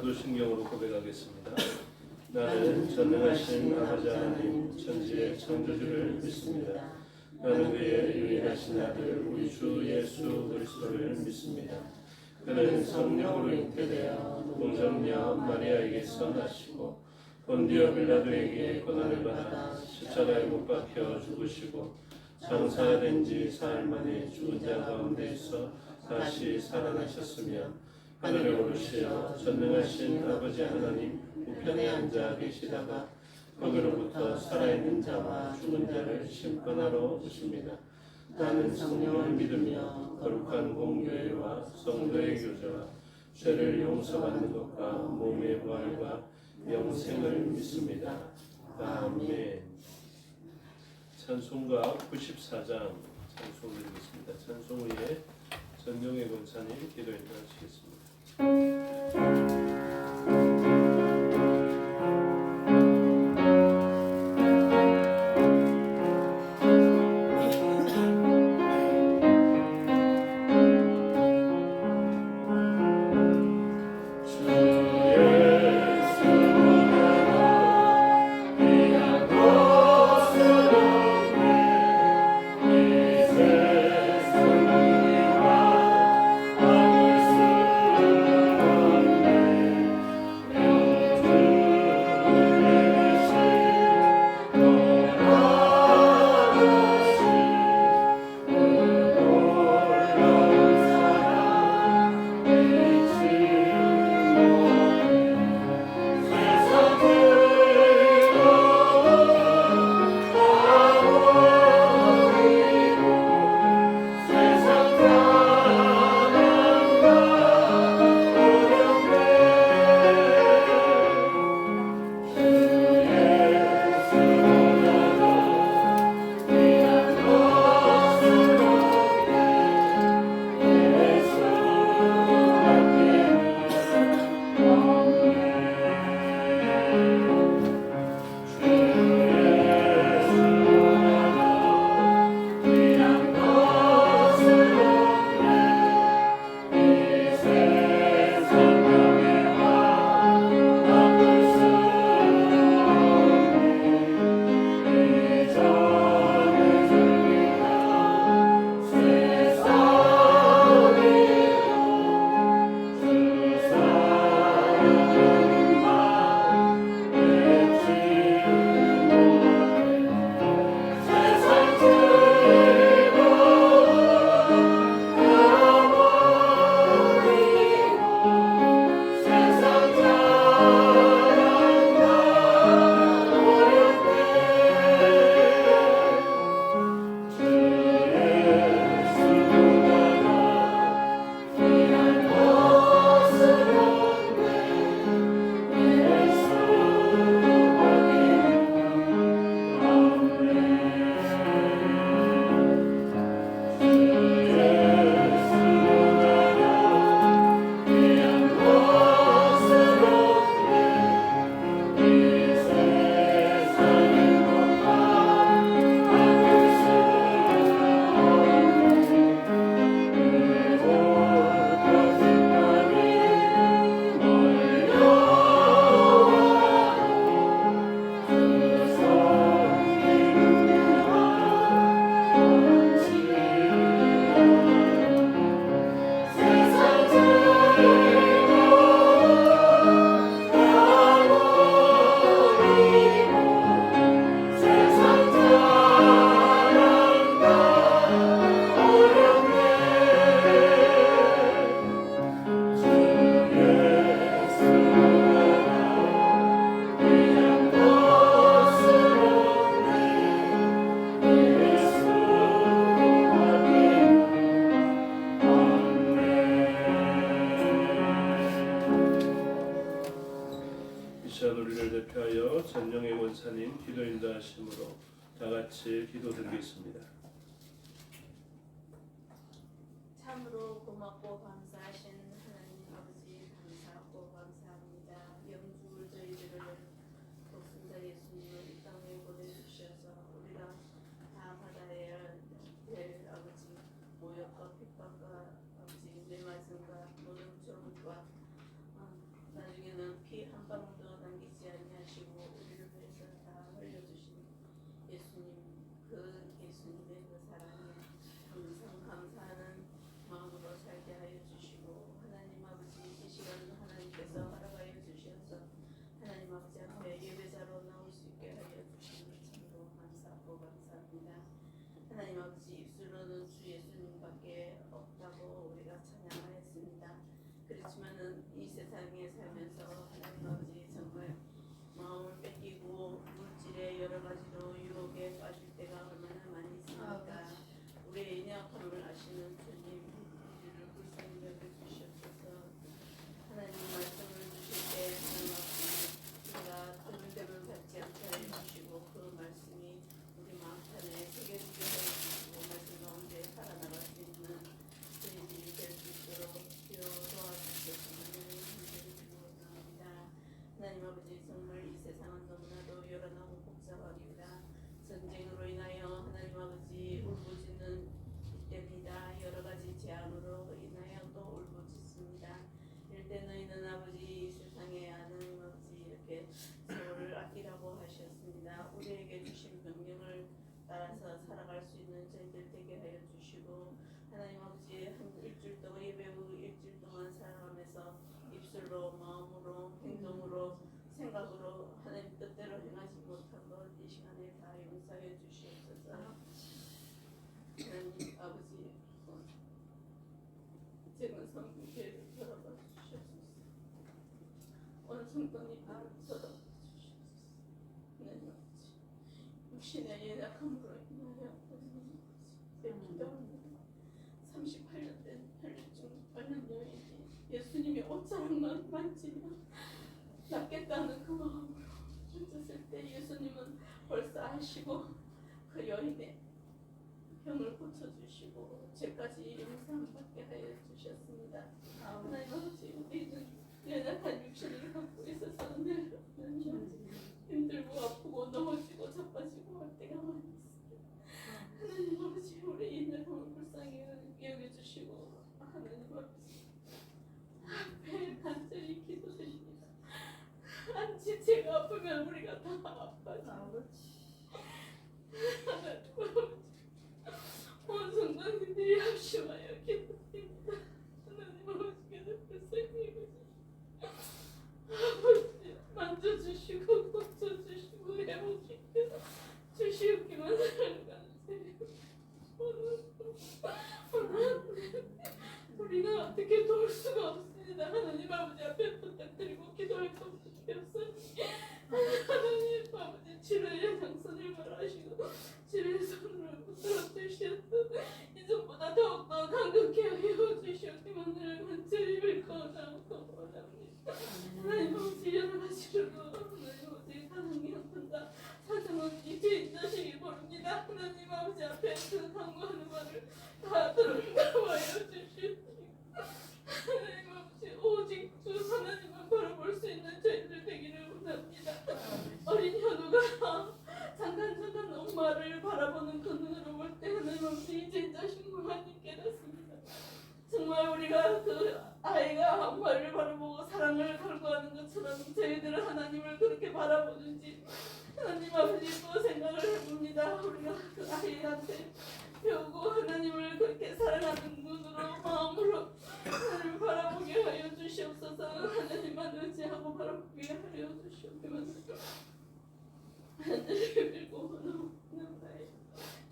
사도신경으로 고백하겠습니다. 나는 전능하신 아버지 하나님 천지의 창조주를 믿습니다. 나는 그의 유일하신 아들 우리 주 예수 그리스도를 믿습니다. 그는 성령으로 잉태되어 동정녀 마리아에게서 나시고 본디오 빌라도에게 고난을 받아 십자가에 못 박혀 죽으시고 장사가 된 지 사흘 만에 죽은 자 가운데서 다시 살아나셨으며 하늘에 오르시어 전능하신 아버지 하나님 우편에 앉아 계시다가 거기로부터 살아있는 자와 죽은 자를 심판하러 오십니다. 나는 성령을 믿으며 거룩한 공교회와 성도의 교제와 죄를 용서받는 것과 몸의 부활과 영생을 믿습니다. 아멘. 찬송가 94장 찬송 드리겠습니다. 찬송 후에 전영애 권사님 기도 인도하시겠습니다. 전영애 원사님 기도 인도하심으로 다 같이 기도드리겠습니다. 참으로 고맙고 감사하신 하나님 아버지 감사하고 감사합니다. 영주 저희들을 독생자 예수님을 이 땅에 보내주셔서 우리가 다 받아야 될 아버지 모욕과 핍박과 아버지 매맞음과 모든 저울과 나중에는 세상에 살면서 하나님 아버지 정말 마음을 뺏기고 물질의 여러 가지로 유혹에 빠질 때가 얼마나 많이 있습니까? 우리의 연약함을 아시는 주님, 우리를 불쌍히 여겨주시옵소서. 하나님 말씀을 주실 때 하나님 아버지 우리가 드물드물 받지 않게 해주시고 그 말씀이 우리 마음판에 새겨지게 해주시고 말씀 가운데 살아나갈 수 있는 저희들이 될 수 있도록 주여 도와주시옵소서. 기도합니다. 하나님 아버지 정말 이 세상은 너무나도 요란하고 복잡합니다. 전쟁으로 인하여 하나님 아버지 울부짖는 때입니다. 여러 가지 재앙으로 인하여 또 울부짖습니다. 이럴 때 너희는 아버지 세상에 하나님 아버지 이렇게 서로를 아끼라고 하셨습니다. 우리에게 주신 명령을 따라서 살아갈 수 있는 저희들 되게 하여 주시고 하나님 아버지 한 일주일 동안 예배 후 일주일 동안 살아가면서 입술로 마음으로 행동으로 생각으로 하나님 뜻대로 행하지 못한 것 이 시간에 다 용서해 주시옵소서. 하나님 아버지 지금 성교회를 돌아봐 주시옵소서. 오늘 성도님들을 돌아봐 주시옵소서. 하나님 아버지 육신의 연약함으로 인하여 내 기도합니다. 38년 된 혈류증 앓는 여인이 예수님의 옷자락만 만지면 낫겠다는 그 마음으로 앉았을 때 예수님은 벌써 아시고 그 여인의 병을 고쳐주시고 죄까지 용서받게 하여 주셨습니다. 하나님 아버지 우리는 연약한 육신을 갖고 있어서 늘 힘들고 아프고 넘어지고 자빠지고 할 때가 많이 있습니다. 하나님 아버지 우리 인내함을 불쌍히 여겨주시고 하나님 아버지 앞에 간절히 기도드립니다. 안지 제가 아프면 우리가 다 아파져. 하나님 아버지 온 성도님들이 합심하여 기도드립니다. 하나님 아버지께서 불쌍히 아버지 만져주시고 고쳐주시고 회복시켜 주시옵기만 하는 우리가 어떻게 도울 수가 없습니다. 하나님 아버지 앞에 부탁드리고 기도할 수밖에 없어요. 하나님 아버지 치료의 장선을 말하시고 치료의 손으로 붙들어 주시옵소서. 이전보다 더욱더 강력히 하여 주시옵기만을 간절히 빌거나옵고 원합니다. 하나님 아버지 여러 가지로 하나님 아버지 사랑이 아픈다 사정은 이제 자식이 모릅니다. 하나님 아버지 앞에 그 강구하는 말을 다 들은다고 하여 주시옵소서. 하나님 아버지 오직 주 하나님만 바라볼 수 있는 저희들 되기를 원합니다. 어린 현우가 잠깐 엄마를 바라보는 그 눈으로 볼 때 하나님 아버지 이제 자신만이 깨닫습니다. 정말 우리가 그 아이가 엄마를 바라보고 사랑을 갈구하는 것처럼 저희들은 하나님을 그렇게 바라보는지 하나님 아버지 또 생각을 해봅니다. 우리가 그 아이한테 배우고 하나님을 그렇게 사랑하는 눈으로 마음으로 하나님을 바라보게 하여 주시옵소서. 하나님만 의지하고 바라보게 하여 주시옵소서. 하늘을 빌고 나옵나이다.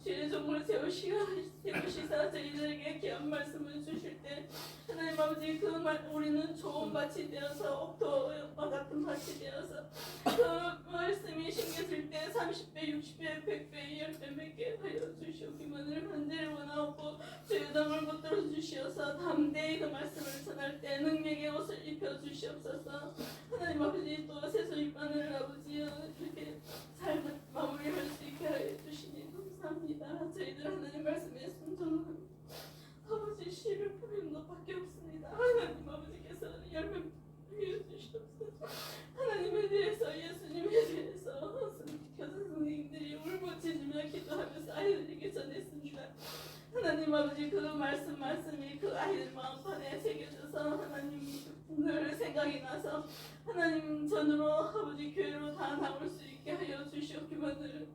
주의 종을 세우시사 저희들에게 귀한 말씀을 주실 때 하나님 아버지 그 말 우리는 좋은 밭이 되어서 옥토와 같은 밭이 되어서 그 말씀이 심겨질 때 30배, 60배, 100배, 10배 맺게 하여 주시옵기만을 간절히 원하옵고 주의 담을 붙들어 주시어서 담대히 그 말씀을 전할 때 능력의 옷을 입혀 주시옵소서. 하나님 아버지 또 세속일반을 아버지 이렇게 삶을 마무리할 수 있게 하여 주시니 감사합니다. 저희들 하나님 말씀에 순종합니다. 아버지 씨를 뿌리는 것밖에 없습니다. 하나님 아버지께서는 열매 주시옵소서. 하나님에 대해서 예수님에 대해서 교사 선생님들이 울부짖으며 기도하면서 아이들에게 전했습니다. 하나님 아버지 그 말씀이 그 아이들 마음판에 새겨져서 하나님 늘 생각이 나서 하나님 전으로 아버지 교회로 다 나올 수 있게 하여 주시옵기만을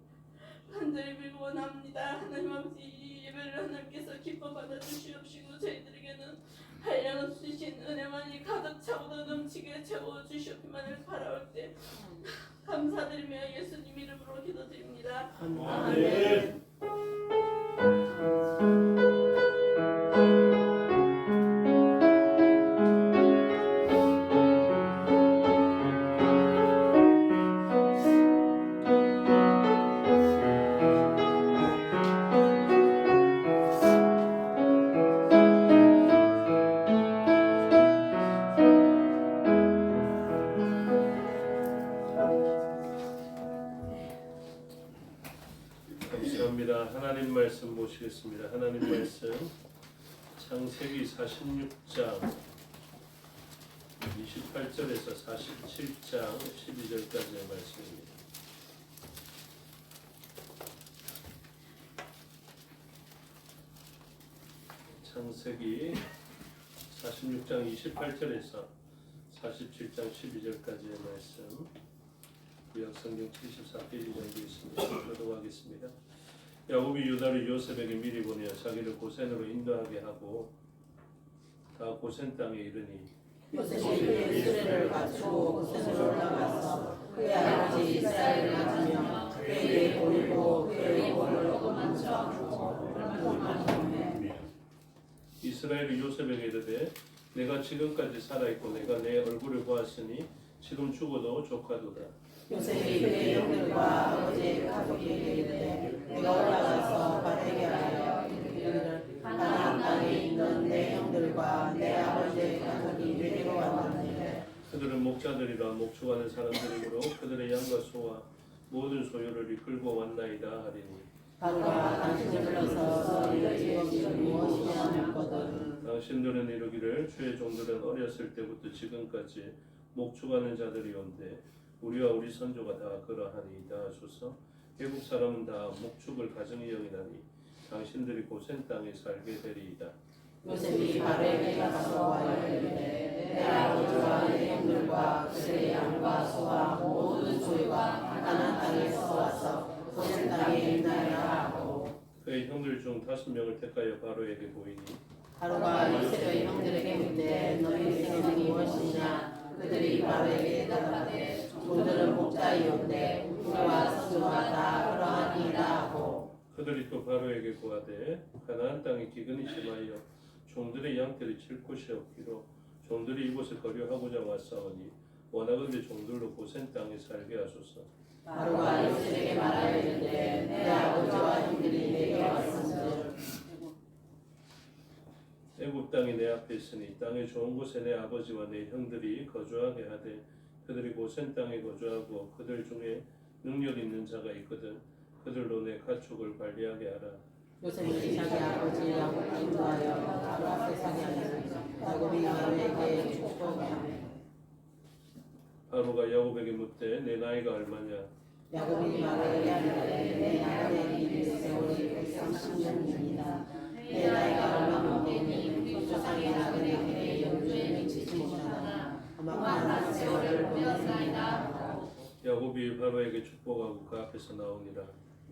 간절히 빌고 원합니다. 하나님 아버지 이 예배를 하나님께서 기뻐 받아 주시옵시고 저희들에게는 한량 주신 은혜만이 가득 차고 넘치게 채워 주시옵기만을 바라올 때 감사드리며 예수님 이름으로 기도드립니다. 아멘. 감사합니다. 하나님 말씀 보시겠습니다. 하나님 말씀 창세기 46장 28절에서 47장 12절까지의 말씀입니다. 창세기 46장 28절에서 47장 12절까지의 말씀, 구약성경 74페이지 정도 있습니다. 교독하겠습니다. 야곱이 유다를 요셉에게 미리 보내어 자기를 고센으로 인도하게 하고 다 고센 땅에 이르니 요셉이 그의 수레를 갖추고 고센으로 올라가서 그의 아버지 이스라엘을 맞으며 그에게 보이고 그의 몸을 얻어맞춰 이스라엘이 요셉에게 이르되 내가 지금까지 살아있고 내가 내 얼굴을 보았으니 지금 죽어도 조카도다. 요셉이 그의 형들과 아버지의 가족에게 이르되 내가 올라가서 바로에게 하여 이르기를 가나안 땅에 있는 내 형들과 내 아버지의 가족이 내게로 왔느니라. 그들은 목자들이라 목축하는 사람들이므로 그들의 양과 소와 모든 소유를 이끌고 왔나이다 하리니 바로가 당신을 불러서 너희의 직업이 무엇이냐 묻거든. 당신들은 이르기를 주의 종들은 어렸을 때부터 지금까지 목축하는 자들이 온데 우리와 우리 선조가 다 그러하니이다 하소서. 외국 사람은 다 목축을 가정히 여기나니 당신들이 고센 땅에 살게 되리이다. 요셉이 바로에게 가서 이르되 내 아버지와 내 형들과 그들의 양과 소와 모든 소유가 가나안 땅에서 와서 고센 땅에 있나이다 하고 그의 형들 중 5명을 택하여 바로에게 보이니 바로가 요셉의 형들에게 묻되 너희의 이름이 무엇이냐. 그들이 바로에게 대답하되 종들은 목자이온데 우리와 선조가 다 그러하니이다 하고 그들이 또 바로에게 고하되 가나안 땅이 기근이 심하여 종들의 양떼를 칠 곳이 없기로 종들이 이곳을 거류하고자 왔사오니 원하건대 종들로 고센 땅에 살게 하소서. 바로가 요셉에게 말하여 이르되 내 아버지와 형들이 내게 왔은즉 애굽 땅이 내 앞에 있으니 땅의 좋은 곳에 내 아버지와 내 형들이 거주하게 하되 그들이 고센 땅에 거주하고 그들 중에 능력 있는 자가 있거든 그들로 내 가축을 관리하게 하라. 요셉이 자기 아버지 야곱을 인도하여 바로 앞에 서게 하니 야곱이 바로에게 축복하며 바로가 야곱에게 묻되 내 나이가 얼마냐. 야곱이 바로에게 하되 내 나이는 이르 세월이 130년입니다. 내 나이가 얼마나 되니 우리 조상의 나그네에게 영주에 미치지 못하나 그만한 세월을 보냈나이다. 야곱이 바로에게 축복하고 그 앞에서 나오니라.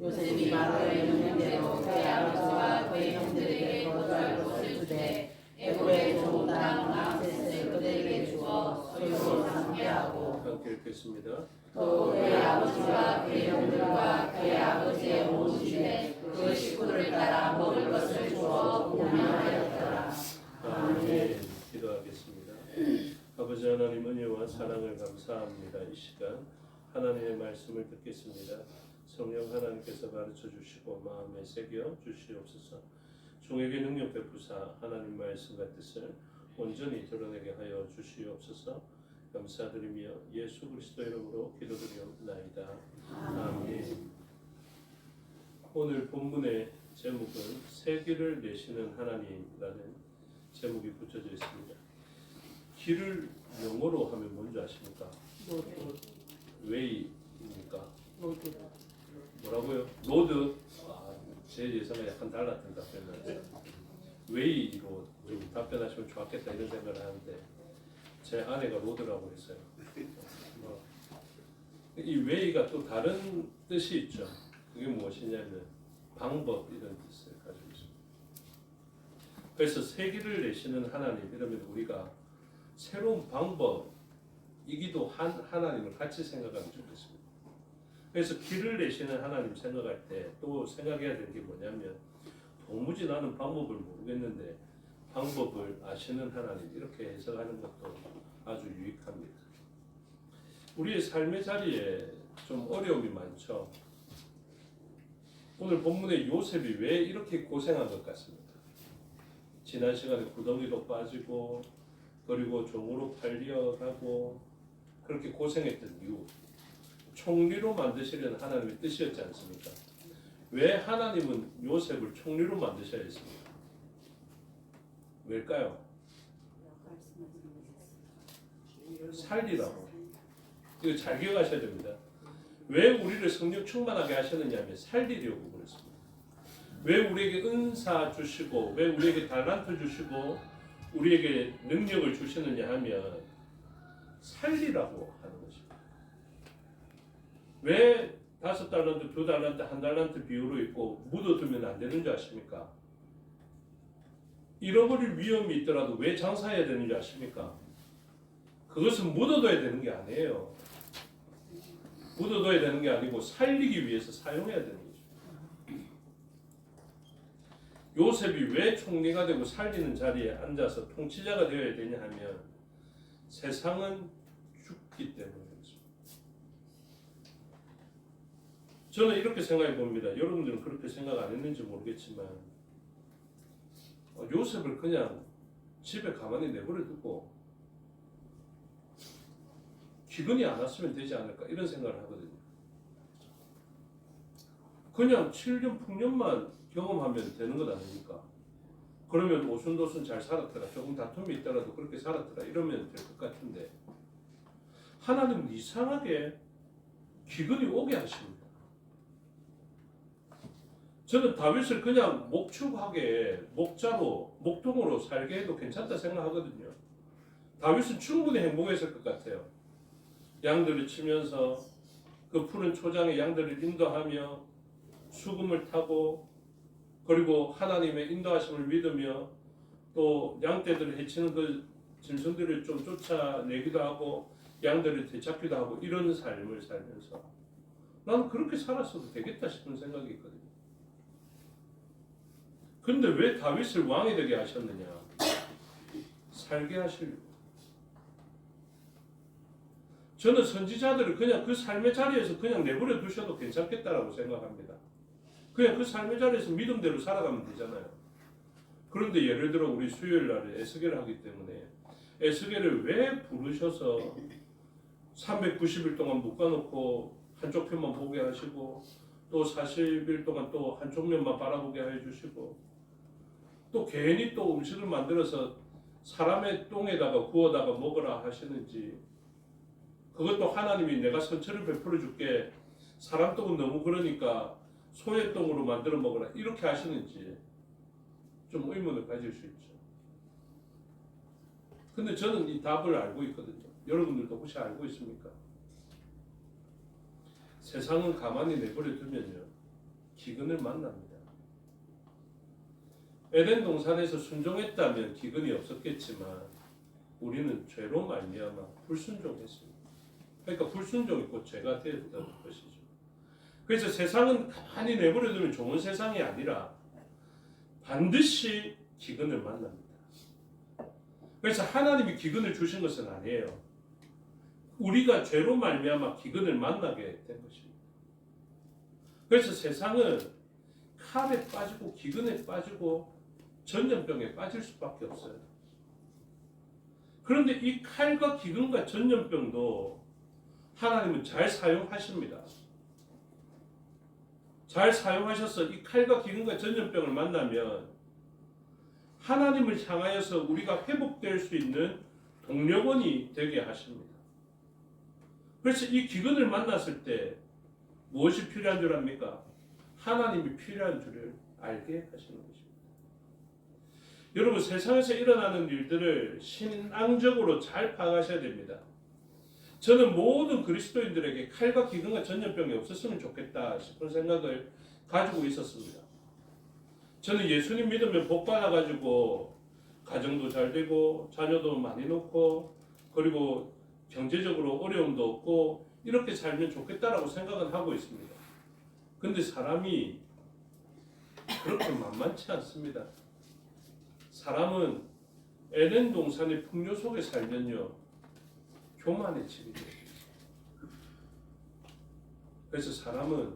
요셉이 바로의 명령대로 그의 아버지와 그의 형들에게 거주할 곳을 주되 애굽의 좋은 땅 라메셋을 그들에게 주어 소유로 삼게 하고 함께 읽겠습니다. 또 그의 아버지와 그의 형들과 그의 아버지의 온 집에 그 식구를 따라 먹을 것을 주어 공양하였더라. 아멘. 기도하겠습니다. 아버지 하나님 은혜와 사랑을 감사합니다. 이 시간 하나님의 말씀을 듣겠습니다. 성령 하나님께서 가르쳐 주시고 마음에 새겨 주시옵소서. 종에게 능력 베푸사 하나님 말씀과 뜻을 온전히 드러내게 하여 주시옵소서. 감사드리며 예수 그리스도 이름으로 기도드리옵나이다. 아멘. 오늘 본문의 제목은 세기를 내시는 하나님이라는 제목이 붙여져 있습니다. 길을 영어로 하면 뭔지 아십니까? 웨이입니까? 뭐라고요? 로드. 제 예상과 약간 달랐던 답변을 웨이로 좀 답변하시면 좋았겠다 이런 생각을 하는데 제 아내가 로드라고 했어요. 이 웨이가 또 다른 뜻이 있죠. 그게 무엇이냐면 방법 이런 뜻을 가지고 있습니다. 그래서 세기를 내시는 하나님 이러면 우리가 새로운 방법이기도 한 하나님을 같이 생각하면 좋겠습니다. 그래서 길을 내시는 하나님 생각할 때 또 생각해야 되는 게 뭐냐면 도무지 나는 방법을 모르겠는데 방법을 아시는 하나님 이렇게 해석하는 것도 아주 유익합니다. 우리의 삶의 자리에 좀 어려움이 많죠. 오늘 본문의 요셉이 왜 이렇게 고생한 것 같습니까? 지난 시간에 구덩이로 빠지고 그리고 종으로 팔려가고 그렇게 고생했던 이유 총리로 만드시려는 하나님의 뜻이었지 않습니까? 왜 하나님은 요셉을 총리로 만드셔야 했습니까? 왜일까요? 살리라고. 이거 잘 기억하셔야 됩니다. 왜 우리를 성령 충만하게 하셨느냐 하면 살리려고 그랬습니다. 왜 우리에게 은사 주시고 왜 우리에게 달란트 주시고 우리에게 능력을 주시느냐 하면 살리라고 하는 것입니다. 왜 5달란트, 2달란트, 1달란트 비유로 있고 묻어두면 안 되는 줄 아십니까? 잃어버릴 위험이 있더라도 왜 장사해야 되는 줄 아십니까? 그것은 묻어둬야 되는 게 아니에요. 묻어둬야 되는 게 아니고 살리기 위해서 사용해야 되는 거죠. 요셉이 왜 총리가 되고 살리는 자리에 앉아서 통치자가 되어야 되냐 하면 세상은 죽기 때문에 그렇습니다. 저는 이렇게 생각해 봅니다. 여러분들은 그렇게 생각 안 했는지 모르겠지만 요셉을 그냥 집에 가만히 내버려 두고 기근이 안 왔으면 되지 않을까 이런 생각을 하거든요. 그냥 7년 풍년만 경험하면 되는 것 아닙니까? 그러면 오순도순 잘 살았더라, 조금 다툼이 있더라도 그렇게 살았더라 이러면 될 것 같은데 하나님은 이상하게 기근이 오게 하십니다. 저는 다윗을 그냥 목축하게 목자로 목동으로 살게 해도 괜찮다 생각하거든요. 다윗은 충분히 행복했을 것 같아요. 양들을 치면서 그 푸른 초장에 양들을 인도하며 수금을 타고 그리고 하나님의 인도하심을 믿으며 또 양떼들을 해치는 그 짐승들을 좀 쫓아내기도 하고 양들을 되찾기도 하고 이런 삶을 살면서 나는 그렇게 살았어도 되겠다 싶은 생각이 있거든요. 근데 왜 다윗을 왕이 되게 하셨느냐? 살게 하시려고. 저는 선지자들을 그냥 그 삶의 자리에서 그냥 내버려 두셔도 괜찮겠다라고 생각합니다. 그냥 그 삶의 자리에서 믿음대로 살아가면 되잖아요. 그런데 예를 들어 우리 수요일 날에 에스겔을 하기 때문에 에스겔을 왜 부르셔서 390일 동안 묶어놓고 한쪽 편만 보게 하시고 또 40일 동안 또 한쪽 면만 바라보게 해주시고 또 괜히 또 음식을 만들어서 사람의 똥에다가 구워다가 먹으라 하시는지 그것도 하나님이 내가 선처를 베풀어 줄게 사람 똥은 너무 그러니까 소의 똥으로 만들어 먹으라 이렇게 하시는지 좀 의문을 가질 수 있죠. 근데 저는 이 답을 알고 있거든요. 여러분들도 혹시 알고 있습니까? 세상은 가만히 내버려 두면요 기근을 만납니다. 에덴 동산에서 순종했다면 기근이 없었겠지만 우리는 죄로 말미암아 불순종했습니다. 그러니까 불순종이 곧 죄가 되었다는 것이죠. 그래서 세상은 가만히 내버려 두면 좋은 세상이 아니라 반드시 기근을 만납니다. 그래서 하나님이 기근을 주신 것은 아니에요. 우리가 죄로 말미암아 기근을 만나게 된 것입니다. 그래서 세상은 칼에 빠지고 기근에 빠지고 전염병에 빠질 수밖에 없어요. 그런데 이 칼과 기근과 전염병도 하나님은 잘 사용하십니다. 잘 사용하셔서 이 칼과 기근과 전염병을 만나면 하나님을 향하여서 우리가 회복될 수 있는 동력원이 되게 하십니다. 그래서 이 기근을 만났을 때 무엇이 필요한 줄 압니까? 하나님이 필요한 줄을 알게 하시는 것입니다. 여러분 세상에서 일어나는 일들을 신앙적으로 잘 파악하셔야 됩니다. 저는 모든 그리스도인들에게 칼과 기근과 전염병이 없었으면 좋겠다 싶은 생각을 가지고 있었습니다. 저는 예수님 믿으면 복 받아가지고 가정도 잘 되고 자녀도 많이 놓고 그리고 경제적으로 어려움도 없고 이렇게 살면 좋겠다라고 생각은 하고 있습니다. 근데 사람이 그렇게 만만치 않습니다. 사람은 에덴 동산의 풍요 속에 살면요 교만해지게 돼요. 그래서 사람은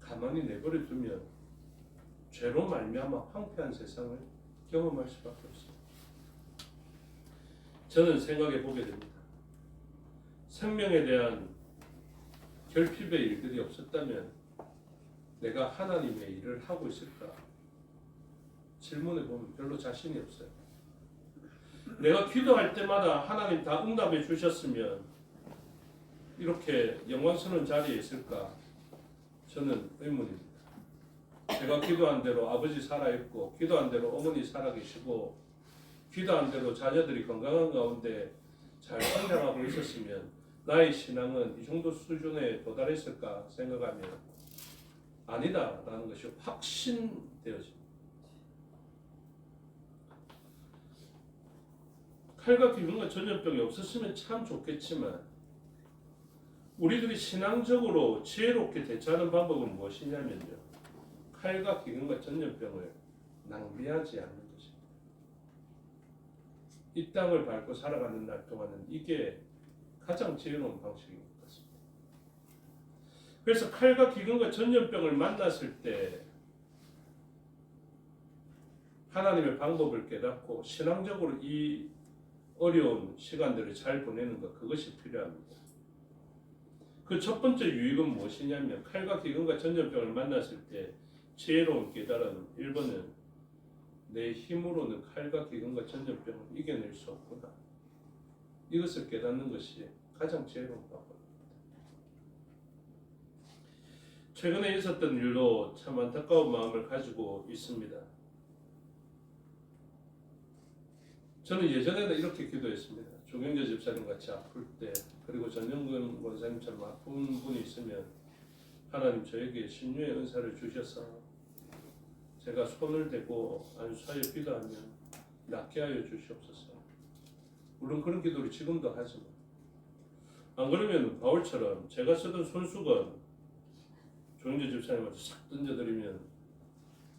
가만히 내버려 두면 죄로 말미암아 황폐한 세상을 경험할 수밖에 없습니다. 저는 생각해 보게 됩니다. 생명에 대한 결핍의 일들이 없었다면 내가 하나님의 일을 하고 있을까? 질문해 보면 별로 자신이 없어요. 내가 기도할 때마다 하나님 다 응답해 주셨으면 이렇게 영광스러운 자리에 있을까? 저는 의문입니다. 제가 기도한 대로 아버지 살아있고, 기도한 대로 어머니 살아계시고, 기도한 대로 자녀들이 건강한 가운데 잘 성장하고 있었으면 나의 신앙은 이 정도 수준에 도달했을까 생각하면 아니다라는 것이 확신되어집니다. 칼과 기근과 전염병이 없었으면 참 좋겠지만 우리들이 신앙적으로 지혜롭게 대처하는 방법은 무엇이냐면요, 칼과 기근과 전염병을 낭비하지 않는 것입니다. 이 땅을 밟고 살아가는 날 동안은 이게 가장 지혜로운 방식인 것 같습니다. 그래서 칼과 기근과 전염병을 만났을 때 하나님의 방법을 깨닫고 신앙적으로 이 어려운 시간들을 잘 보내는 것, 그것이 필요합니다. 그 첫 번째 유익은 무엇이냐면 칼과 기근과 전염병을 만났을 때 지혜로운 깨달음 1번은 내 힘으로는 칼과 기근과 전염병을 이겨낼 수 없구나. 이것을 깨닫는 것이 가장 지혜로운 방법입니다. 최근에 있었던 일로 참 안타까운 마음을 가지고 있습니다. 저는 예전에는 이렇게 기도했습니다. 조경재 집사님 같이 아플 때, 그리고 전영근 원사님처럼 아픈 분이 있으면 하나님 저에게 신유의 은사를 주셔서 제가 손을 대고 안수하여 기도하면 낫게 하여 주시옵소서. 물론 그런 기도를 지금도 하지만 안 그러면 바울처럼 제가 쓰던 손수건 조경재 집사님한테 싹 던져드리면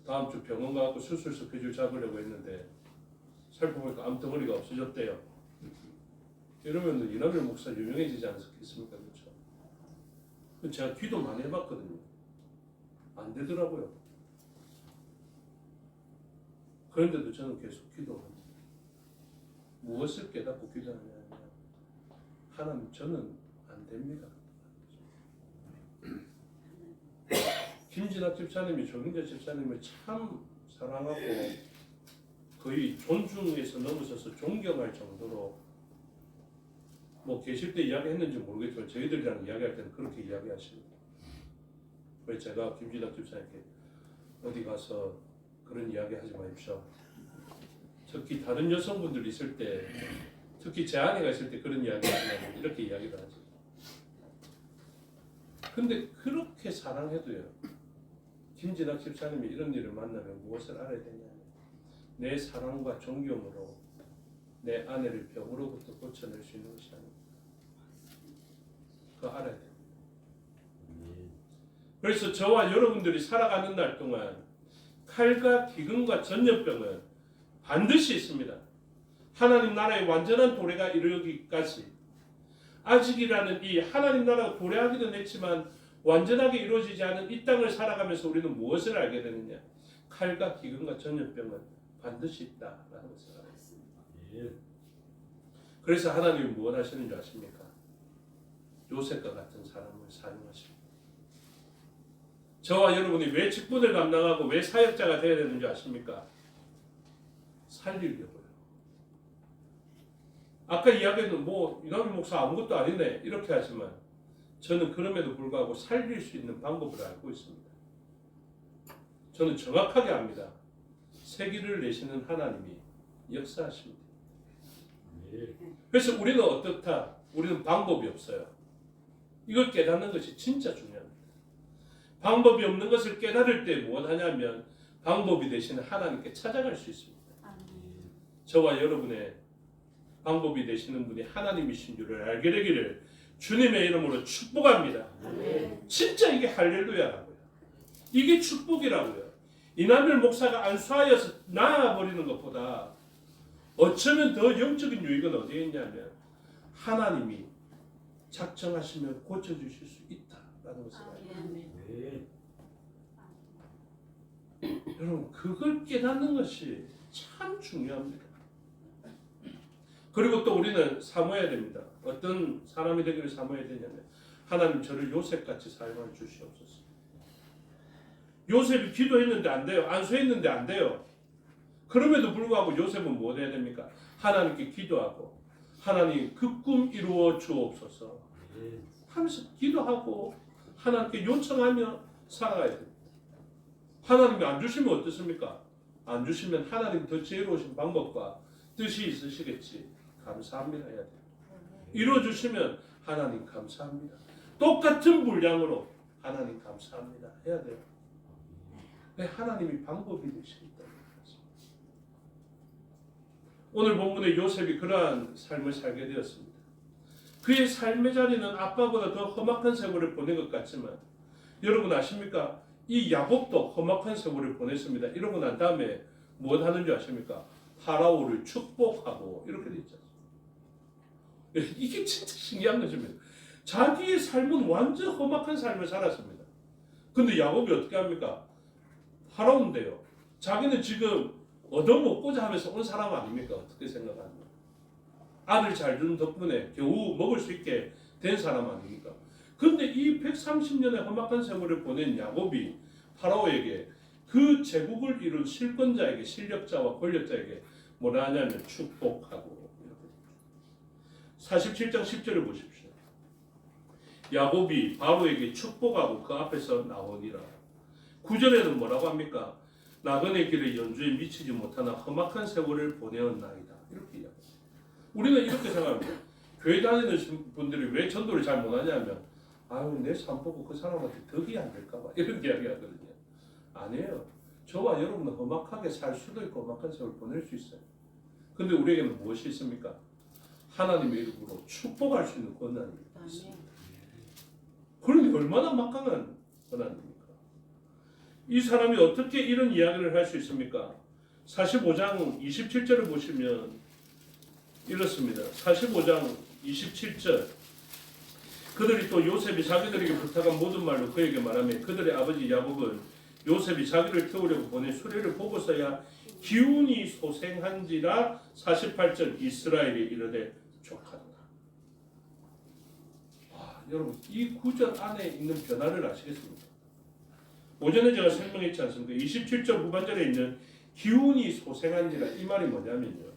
다음 주 병원 가고 수술 스케줄 잡으려고 했는데 살펴보니까 암덩어리가 없어졌대요. 이러면 이남일 목사 유명해지지 않겠습니까? 그렇죠? 제가 기도 많이 해봤거든요. 안 되더라고요. 그런데도 저는 계속 기도합니다. 무엇을 깨닫고 기도하냐면 하나님 저는 안 됩니다. 김진학 집사님이 조경재 집사님을 참 사랑하고 거의 존중에서 넘어서서 존경할 정도로 뭐 계실 때 이야기했는지 모르겠지만 저희들이랑 이야기할 때는 그렇게 이야기하십니다. 그래서 제가 김진학 집사님께 어디 가서 그런 이야기 하지 마십시오. 특히 다른 여성분들 있을 때, 특히 제 아내가 있을 때 그런 이야기 하지 말고 이렇게 이야기를 하죠. 근데 그렇게 사랑해도요, 김진학 집사님이 이런 일을 만나면 무엇을 알아야 되냐? 내 사랑과 존경으로 내 아내를 병으로부터 고쳐낼 수 있는 것이 아닙니다. 그거 알아야 됩니다. 그래서 저와 여러분들이 살아가는 날 동안 칼과 기근과 전염병은 반드시 있습니다. 하나님 나라의 완전한 도래가 이르기까지 아직이라는 이 하나님 나라가 도래하기는 했지만 완전하게 이루어지지 않은 이 땅을 살아가면서 우리는 무엇을 알게 되느냐? 칼과 기근과 전염병은 반드시 있다라는 것을 알았습니다. 그래서 하나님이 무엇 하시는 줄 아십니까? 요셉과 같은 사람을 사용하십니다. 저와 여러분이 왜 직분을 감당하고 왜 사역자가 되어야 되는 줄 아십니까? 살리려고요. 아까 이야기는 뭐 이남희 목사 아무것도 아니네 이렇게 하지만 저는 그럼에도 불구하고 살릴 수 있는 방법을 알고 있습니다. 저는 정확하게 압니다. 세기를 내시는 하나님이 역사하십니다. 그래서 우리는 어떻다? 우리는 방법이 없어요. 이걸 깨닫는 것이 진짜 중요합니다. 방법이 없는 것을 깨달을 때 무엇 하냐면 방법이 되시는 하나님께 찾아갈 수 있습니다. 저와 여러분의 방법이 되시는 분이 하나님이신 줄을 알게 되기를 주님의 이름으로 축복합니다. 진짜 이게 할렐루야라고요. 이게 축복이라고요. 이남일 목사가 안수하여서 나아버리는 것보다 어쩌면 더 영적인 유익은 어디에 있냐면 하나님이 작정하시면 고쳐주실 수 있다라는 것을 알아요. 여러분 그걸 깨닫는 것이 참 중요합니다. 그리고 또 우리는 사모해야 됩니다. 어떤 사람이 되기를 사모해야 되냐면 하나님 저를 요셉같이 사용하여 주시옵소서. 요셉이 기도했는데 안 돼요. 안수했는데 안 돼요. 그럼에도 불구하고 요셉은 뭐 해야 됩니까? 하나님께 기도하고 하나님 그 꿈 이루어 주옵소서 하면서 기도하고 하나님께 요청하며 살아가야 됩니다. 하나님이 안 주시면 어떻습니까? 안 주시면 하나님 더 지혜로우신 방법과 뜻이 있으시겠지. 감사합니다 해야 돼요. 이루어 주시면 하나님 감사합니다. 똑같은 분량으로 하나님 감사합니다 해야 돼요. 네, 하나님이 방법이 되시기 때문에 그렇습니다. 오늘 본문의 요셉이 그러한 삶을 살게 되었습니다. 그의 삶의 자리는 아빠보다 더 험악한 세월을 보낸 것 같지만 여러분 아십니까? 이 야곱도 험악한 세월을 보냈습니다. 이러고 난 다음에 무엇 하는 줄 아십니까? 파라오를 축복하고 이렇게 돼 있죠. 이게 진짜 신기한 것입니다. 자기의 삶은 완전 험악한 삶을 살았습니다. 근데 야곱이 어떻게 합니까? 파라오인데요. 자기는 지금 얻어먹고자 하면서 온 사람 아닙니까? 어떻게 생각합니까? 아들 잘 주는 덕분에 겨우 먹을 수 있게 된 사람 아닙니까? 근데 이 130년의 험악한 세월을 보낸 야곱이 파라오에게 그 제국을 이룬 실권자에게 실력자와 권력자에게 뭐라 하냐면 축복하고 47장 10절을 보십시오. 야곱이 바로에게 축복하고 그 앞에서 나오니라. 9절에는 뭐라고 합니까? 나그네 길의 연주에 미치지 못하나 험악한 세월을 보내었나이다. 이렇게 이야기합니다. 우리는 이렇게 생각합니다. 교회 다니는 분들이 왜 전도를 잘 못하냐면 아유 내 삶 보고 그 사람한테 덕이 안 될까봐 이런 이야기하거든요. 아니에요. 저와 여러분은 험악하게 살 수도 있고 험악한 세월을 보낼 수 있어요. 근데 우리에게는 무엇이 있습니까? 하나님의 이름으로 축복할 수 있는 권한이 있습니다. 그러니 얼마나 막강한 권한입니까? 이 사람이 어떻게 이런 이야기를 할 수 있습니까? 45장 27절을 보시면 이렇습니다. 45장 27절 그들이 또 요셉이 자기들에게 부탁한 모든 말로 그에게 말하며 그들의 아버지 야곱은 요셉이 자기를 태우려고 보낸 수레를 보고서야 기운이 소생한지라 48절 이스라엘이 이르되 족하도다. 여러분 이 구절 안에 있는 변화를 아시겠습니까? 오전에 제가 설명했지 않습니까? 27절 후반절에 있는 기운이 소생한지라 이 말이 뭐냐면요.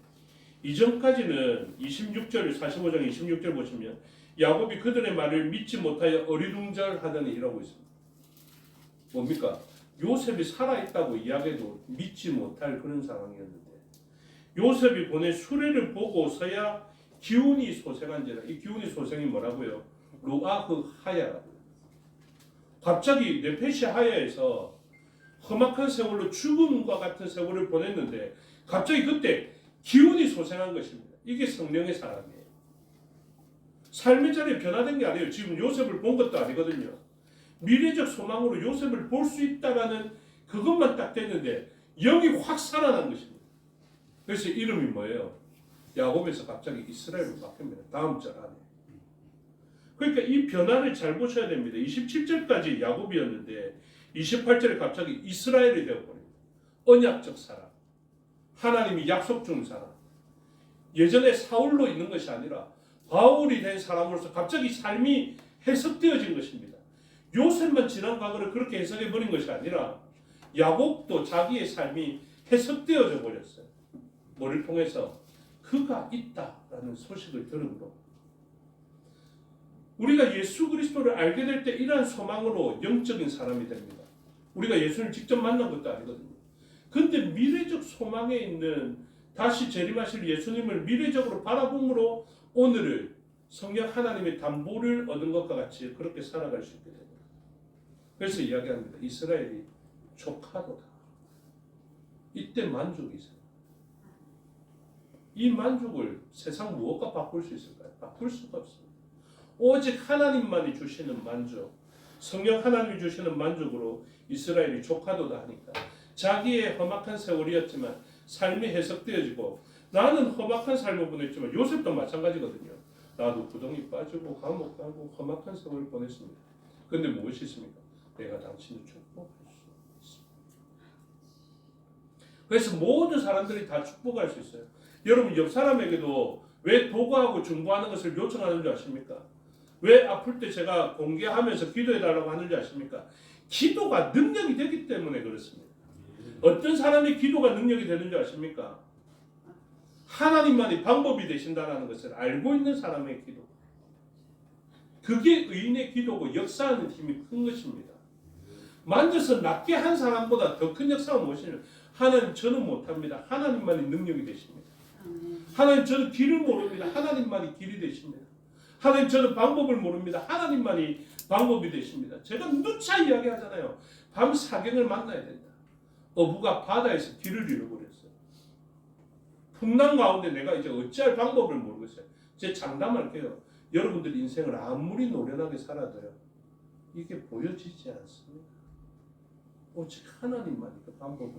이전까지는 26절 45장 26절 보시면 야곱이 그들의 말을 믿지 못하여 어리둥절하더니 이라고 있습니다. 뭡니까? 요셉이 살아있다고 이야기해도 믿지 못할 그런 상황이었는데 요셉이 보낸 수레를 보고서야 기운이 소생한지라. 이 기운이 소생이 뭐라고요? 루아흐 하야라고요. 갑자기 네페시 하야에서 험악한 세월로 죽음과 같은 세월을 보냈는데 갑자기 그때 기운이 소생한 것입니다. 이게 성령의 사랑이에요. 삶의 자리에 변화된 게 아니에요. 지금 요셉을 본 것도 아니거든요. 미래적 소망으로 요셉을 볼 수 있다라는 그것만 딱 됐는데 영이 확 살아난 것입니다. 그래서 이름이 뭐예요? 야곱에서 갑자기 이스라엘로 바뀝니다. 다음 절 안에. 그러니까 이 변화를 잘 보셔야 됩니다. 27절까지 야곱이었는데 28절에 갑자기 이스라엘이 되어버립니다. 언약적 사람. 하나님이 약속 준 사람. 예전에 사울로 있는 것이 아니라 바울이 된 사람으로서 갑자기 삶이 해석되어진 것입니다. 요셉만 지난 과거를 그렇게 해석해버린 것이 아니라 야곱도 자기의 삶이 해석되어져 버렸어요. 뭐를 통해서? 그가 있다라는 소식을 들음으로 우리가 예수 그리스도를 알게 될 때 이러한 소망으로 영적인 사람이 됩니다. 우리가 예수를 직접 만난 것도 아니거든요. 근데 미래적 소망에 있는 다시 재림하실 예수님을 미래적으로 바라봄으로 오늘을 성령 하나님의 담보를 얻은 것과 같이 그렇게 살아갈 수 있게 됩니다. 그래서 이야기합니다. 이스라엘이 족하도다. 이때 만족이 있어요. 이 만족을 세상 무엇과 바꿀 수 있을까요? 바꿀 수가 없습니다. 오직 하나님만이 주시는 만족, 성령 하나님이 주시는 만족으로 이스라엘이 족하도다 하니까 자기의 험악한 세월이었지만 삶이 해석되어지고 나는 험악한 삶을 보냈지만 요셉도 마찬가지거든요. 나도 구덩이 빠지고 감옥 가고 험악한 세월을 보냈습니다. 그런데 무엇이 있습니까? 내가 당신을 축복할 수 있습니다. 그래서 모든 사람들이 다 축복할 수 있어요. 여러분 옆 사람에게도 왜 도구하고 중보하는 것을 요청하는 줄 아십니까? 왜 아플 때 제가 공개하면서 기도해달라고 하는 줄 아십니까? 기도가 능력이 되기 때문에 그렇습니다. 어떤 사람의 기도가 능력이 되는 줄 아십니까? 하나님만이 방법이 되신다는 것을 알고 있는 사람의 기도. 그게 의인의 기도고 역사하는 힘이 큰 것입니다. 만져서 낫게 한 사람보다 더 큰 역사가 무엇이냐면 하나님 저는 못합니다. 하나님만이 능력이 되십니다. 하나님 저는 길을 모릅니다. 하나님만이 길이 되십니다. 하나님 저는 방법을 모릅니다. 하나님만이 방법이 되십니다. 제가 누차 이야기하잖아요. 밤 사경을 만나야 된다. 어부가 바다에서 길을 잃어버렸어요. 풍랑 가운데 내가 이제 어찌할 방법을 모르겠어요. 제 장담할게요. 여러분들 인생을 아무리 노련하게 살아도요. 이게 보여지지 않습니다. 오직 하나님만이 그 방법을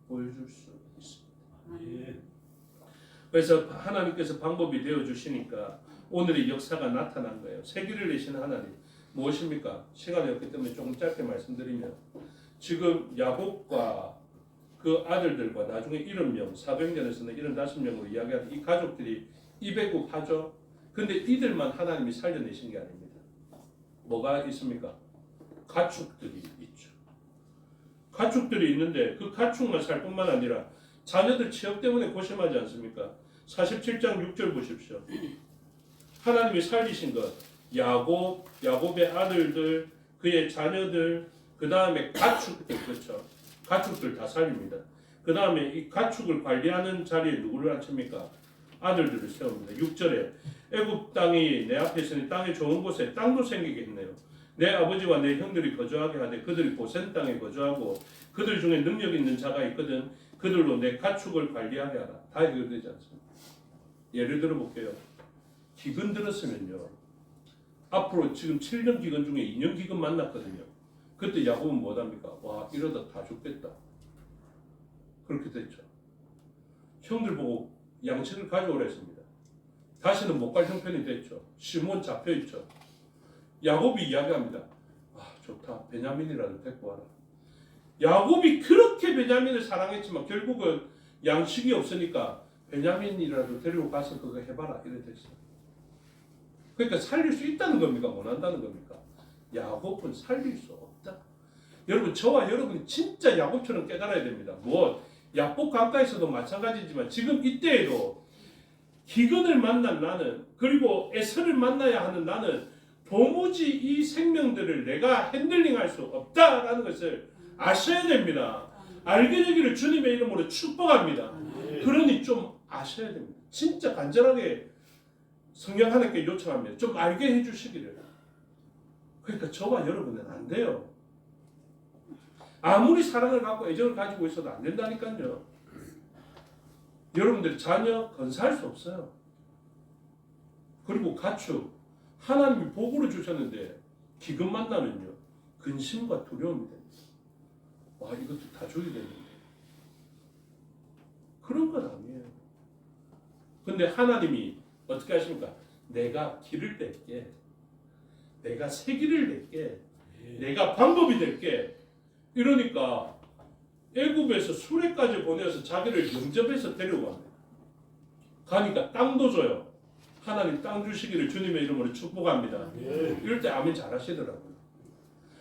보여줄 수 있습니다. 그래서 하나님께서 방법이 되어주시니까 오늘의 역사가 나타난 거예요. 세기를 내시는 하나님. 무엇입니까? 시간이 없기 때문에 조금 짧게 말씀드리면 지금 야곱과 그 아들들과 나중에 70명, 400년에서는 75명으로 이야기하는 이 가족들이 이배고파죠. 근데 이들만 하나님이 살려내신 게 아닙니다. 뭐가 있습니까? 가축들이 있죠. 가축들이 있는데 그 가축만 살 뿐만 아니라 자녀들 취업 때문에 고심하지 않습니까? 47장 6절 보십시오. 하나님이 살리신 것, 야곱의 아들들, 그의 자녀들, 그 다음에 가축들, 그렇죠. 가축들 다 살립니다. 그 다음에 이 가축을 관리하는 자리에 누구를 앉힙니까? 아들들을 세웁니다. 6절에 애굽 땅이 내 앞에 있으니 땅이 좋은 곳에 땅도 생기게 했네요. 내 아버지와 내 형들이 거주하게 하되 그들이 고센 땅에 거주하고 그들 중에 능력 있는 자가 있거든 그들로 내 가축을 관리하게 하라. 다 해결되지 않습니다. 예를 들어 볼게요. 기근 들었으면요. 앞으로 지금 7년 기근 중에 2년 기근 만났거든요. 그때 야곱은 뭐합니까? 와 이러다 다 죽겠다. 그렇게 됐죠. 형들 보고 양식을 가져오라 했습니다. 다시는 못 갈 형편이 됐죠. 시몬 잡혀있죠. 야곱이 이야기합니다. 아 좋다. 베냐민이라도 데리고 와라. 야곱이 그렇게 베냐민을 사랑했지만 결국은 양식이 없으니까 베냐민이라도 데리고 가서 그거 해봐라 이래 됐어요. 그러니까 살릴 수 있다는 겁니까? 원한다는 겁니까? 야곱은 살릴 수 없다. 여러분 저와 여러분이 진짜 야곱처럼 깨달아야 됩니다. 야곱 강가에서도 마찬가지지만 지금 이때에도 기근을 만난 나는 그리고 에서를 만나야 하는 나는 도무지 이 생명들을 내가 핸들링할 수 없다라는 것을 아셔야 됩니다. 알게 되기를 주님의 이름으로 축복합니다. 그러니 좀 아셔야 됩니다. 진짜 간절하게 성령 하나님께 요청합니다. 좀 알게 해주시기를. 그러니까 저와 여러분은 안 돼요. 아무리 사랑을 갖고 애정을 가지고 있어도 안 된다니까요. 여러분들 자녀 건사할 수 없어요. 그리고 가축 하나님이 복으로 주셨는데 기근 만나면요 근심과 두려움이 됩니다. 와 이것도 다 죽이겠는데 그런 건 아니에요. 근데 하나님이 어떻게 하십니까? 내가 길을 낼게, 내가 세기를 낼게, 내가 방법이 될게. 이러니까 애굽에서 수레까지 보내서 자기를 영접해서 데려갑니다. 가니까 땅도 줘요. 하나님 땅 주시기를 주님의 이름으로 축복합니다. 이럴 때 아멘 잘하시더라고요.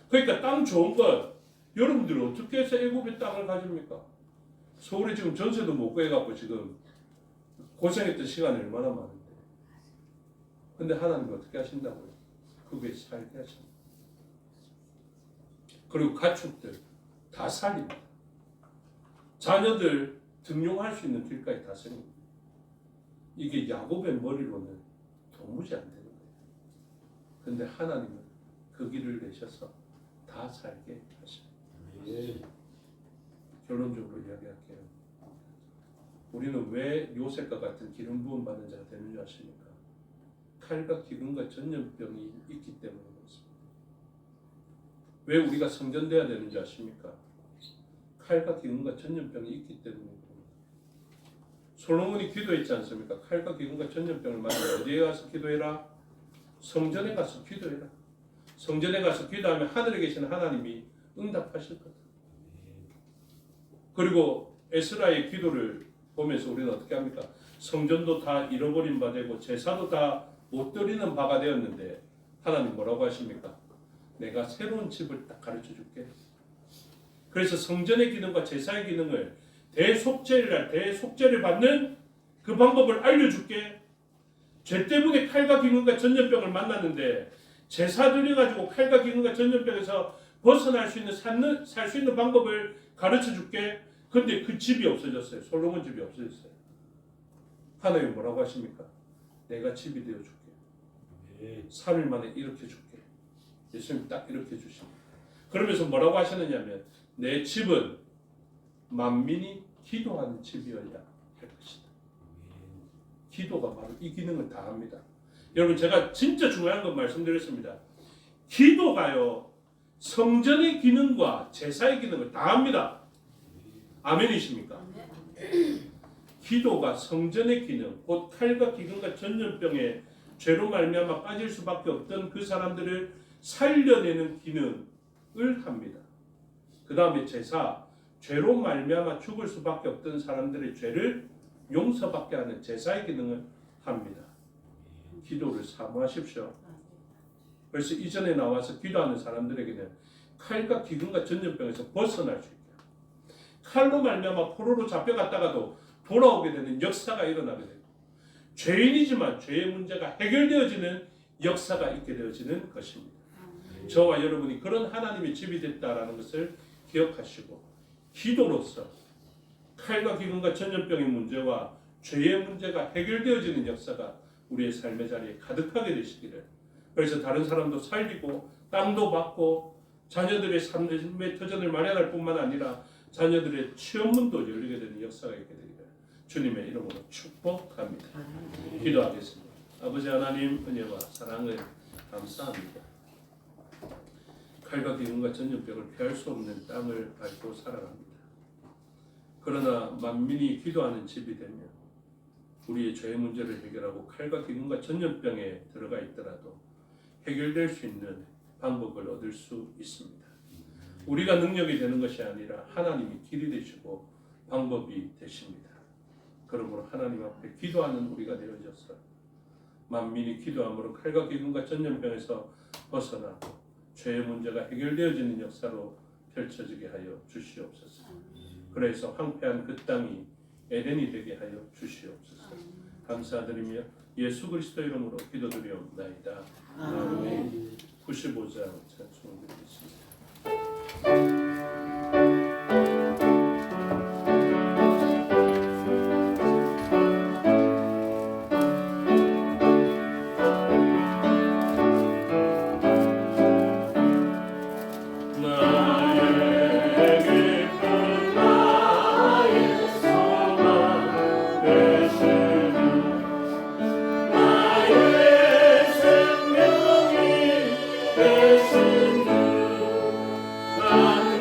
그러니까 땅 좋은 것 여러분들이 어떻게 해서 애굽의 땅을 가집니까? 서울에 지금 전세도 못 구해갖고 지금 고생했던 시간이 얼마나 많은데. 근데 하나님이 어떻게 하신다고요? 그게 살게 하십니다. 그리고 가축들 다 살립니다. 자녀들 등용할 수 있는 길까지 다 세웁니다. 이게 야곱의 머리로는 도무지 안 되는 거예요. 근데 하나님은 그 길을 내셔서 다 살게 하십니다. 결론적으로 이야기할게요. 우리는 왜 요셉과 같은 기름 부음 받는 자가 되는 줄 아십니까? 칼과 기근과 전염병이 있기 때문에 그렇습니다. 왜 우리가 성전돼야 되는지 아십니까? 칼과 기근과 전염병이 있기 때문입니다. 솔로몬이 기도했지 않습니까? 칼과 기근과 전염병을 맞으면 어디에 가서 기도해라? 성전에 가서 기도해라. 성전에 가서 기도하면 하늘에 계신 하나님이 응답하실 거다. 그리고 에스라의 기도를 보면서 우리는 어떻게 합니까? 성전도 다 잃어버린 바 되고 제사도 다 못 드리는 바가 되었는데 하나님 뭐라고 하십니까? 내가 새로운 집을 딱 가르쳐 줄게. 그래서 성전의 기능과 제사의 기능을 대속죄를 받는 그 방법을 알려줄게. 죄 때문에 칼과 기근과 전염병을 만났는데 제사 드려가지고 칼과 기근과 전염병에서 벗어날 수 있는 살 수 있는 방법을 가르쳐 줄게. 근데 그 집이 없어졌어요. 솔로몬 집이 없어졌어요. 하나님 뭐라고 하십니까? 내가 집이 되어줄게. 3일 만에 이렇게 줄게. 예수님 딱 이렇게 주십니다. 그러면서 뭐라고 하시느냐면 내 집은 만민이 기도하는 집이어야 할 것이다. 기도가 바로 이 기능을 다 합니다. 여러분 제가 진짜 중요한 건 말씀드렸습니다. 기도가요 성전의 기능과 제사의 기능을 다 합니다. 아멘이십니까? 기도가 성전의 기능, 곧 칼과 기근과 전염병에 죄로 말미암아 빠질 수밖에 없던 그 사람들을 살려내는 기능을 합니다. 그 다음에 제사, 죄로 말미암아 죽을 수밖에 없던 사람들의 죄를 용서받게 하는 제사의 기능을 합니다. 기도를 사모하십시오. 그래서 이전에 나와서 기도하는 사람들에게는 칼과 기근과 전염병에서 벗어날 수 있게, 칼로 말미암아 포로로 잡혀갔다가도 돌아오게 되는 역사가 일어나게 되고, 죄인이지만 죄의 문제가 해결되어지는 역사가 있게 되어지는 것입니다. 저와 여러분이 그런 하나님의 집이 됐다라는 것을 기억하시고, 기도로서 칼과 기근과 전염병의 문제와 죄의 문제가 해결되어지는 역사가 우리의 삶의 자리에 가득하게 되시기를. 그래서 다른 사람도 살리고 땅도 받고 자녀들의 삶의 터전을 마련할 뿐만 아니라 자녀들의 취업문도 열리게 되는 역사가 있게 되기를 주님의 이름으로 축복합니다. 기도하겠습니다. 아버지 하나님 은혜와 사랑을 감사합니다. 칼과 기근과 전염병을 피할 수 없는 땅을 밟고 살아갑니다. 그러나 만민이 기도하는 집이 되면 우리의 죄의 문제를 해결하고 칼과 기근과 전염병에 들어가 있더라도 해결될 수 있는 방법을 얻을 수 있습니다. 우리가 능력이 되는 것이 아니라 하나님이 길이 되시고 방법이 되십니다. 그러므로 하나님 앞에 기도하는 우리가 되어져서 만민이 기도함으로 칼과 기근과 전염병에서 벗어나고 죄의 문제가 해결되어지는 역사로 펼쳐지게 하여 주시옵소서. 그래서 황폐한 그 땅이 에덴이 되게 하여 주시옵소서. 감사드리며 예수 그리스도 이름으로 기도드리옵나이다. 아멘. 95장 찬송드리겠습니다. 아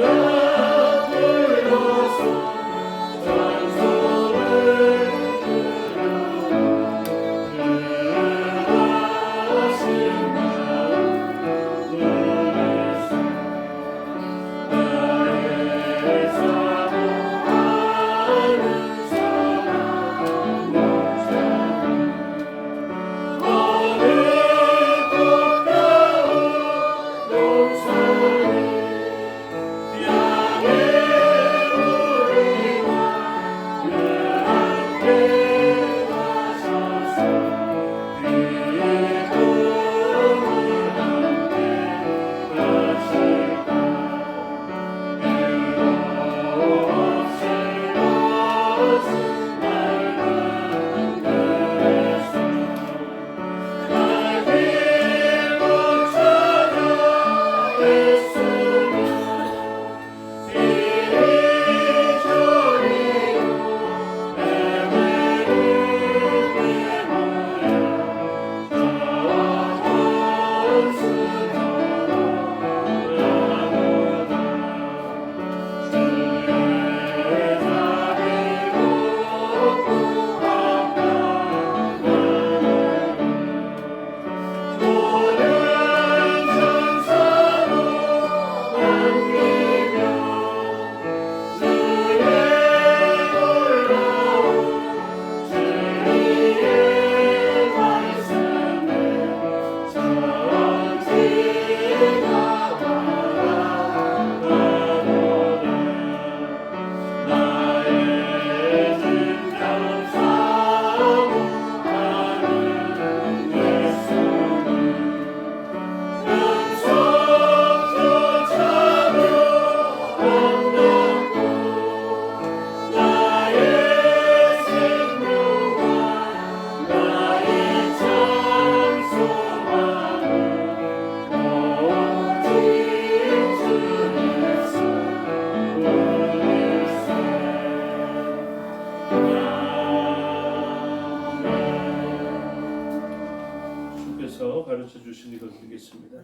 먼저 주신 이것 드리겠습니다.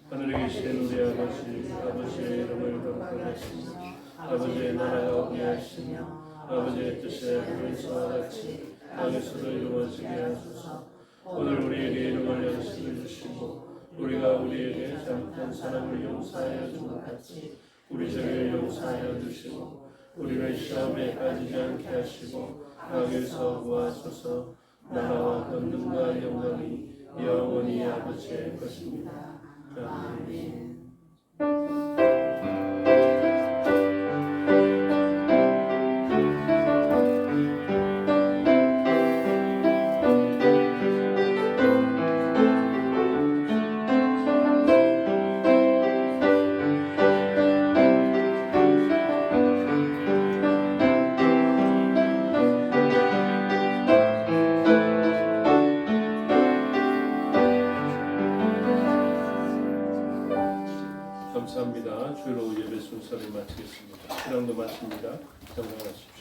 하늘에 계신 우리 아버지의 이름을 거룩하시며 아버지의 나라가 오게하시며 아버지의 뜻에 하늘에서와 같이 땅에서도 이루어지게 하소서. 오늘 우리에게 일용할 양식을 주시고 우리가 우리에게 잘못한 사람을 용서하여 준 것 같이 우리 죄를 용서하여 주시고 우리를 시험에 빠지지 않게 하시고 악에서 구하소서. 나라와 권능과 영광이 영원히 아버지의 것입니다. 아멘. 감사합니다. 주일 오후 예배 순서를 마치겠습니다. 신앙도 마칩니다. 건강하십시오.